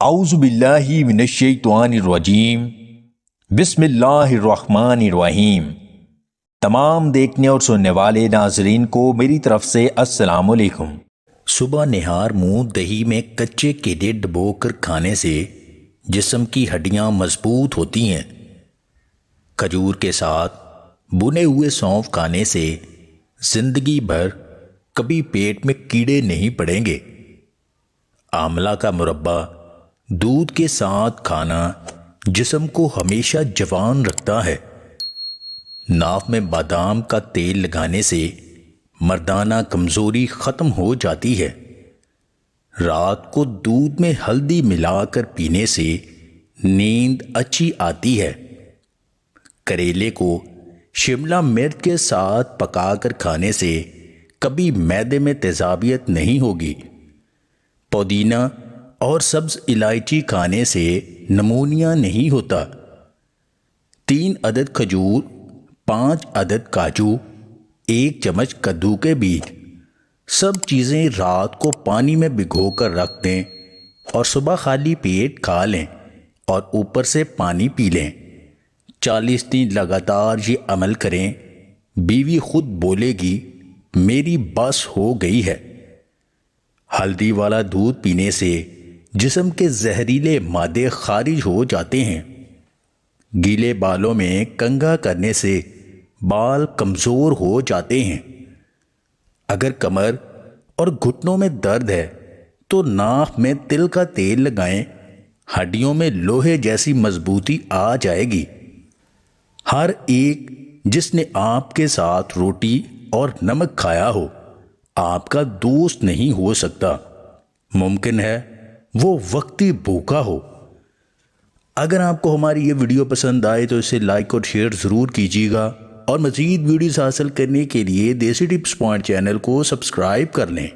اعوذ باللہ من الشیطان الرجیم بسم اللہ الرحمن الرحیم۔ تمام دیکھنے اور سننے والے ناظرین کو میری طرف سے السلام علیکم۔ صبح نہار منہ دہی میں کچے کیلے ڈبو کر کھانے سے جسم کی ہڈیاں مضبوط ہوتی ہیں۔ کھجور کے ساتھ بنے ہوئے سونف کھانے سے زندگی بھر کبھی پیٹ میں کیڑے نہیں پڑیں گے۔ آملہ کا مربع دودھ کے ساتھ کھانا جسم کو ہمیشہ جوان رکھتا ہے۔ ناف میں بادام کا تیل لگانے سے مردانہ کمزوری ختم ہو جاتی ہے۔ رات کو دودھ میں ہلدی ملا کر پینے سے نیند اچھی آتی ہے۔ کریلے کو شملہ مرچ کے ساتھ پکا کر کھانے سے کبھی معدے میں تیزابیت نہیں ہوگی۔ پودینہ اور سبز الائچی کھانے سے نمونیا نہیں ہوتا۔ 3 عدد کھجور، 5 عدد کاجو، 1 چمچ کدو کے بیج، سب چیزیں رات کو پانی میں بھگو کر رکھ دیں اور صبح خالی پیٹ کھا لیں اور اوپر سے پانی پی لیں۔ 40 دن لگاتار یہ عمل کریں، بیوی خود بولے گی میری بس ہو گئی ہے۔ ہلدی والا دودھ پینے سے جسم کے زہریلے مادے خارج ہو جاتے ہیں۔ گیلے بالوں میں کنگھا کرنے سے بال کمزور ہو جاتے ہیں۔ اگر کمر اور گھٹنوں میں درد ہے تو ناف میں تل کا تیل لگائیں، ہڈیوں میں لوہے جیسی مضبوطی آ جائے گی۔ ہر ایک جس نے آپ کے ساتھ روٹی اور نمک کھایا ہو آپ کا دوست نہیں ہو سکتا۔ ممکن ہے وہ وقتی بھوکا ہو۔ اگر آپ کو ہماری یہ ویڈیو پسند آئے تو اسے لائک اور شیئر ضرور کیجیے گا، اور مزید ویڈیوز حاصل کرنے کے لیے دیسی ٹپس پوائنٹ چینل کو سبسکرائب کر لیں۔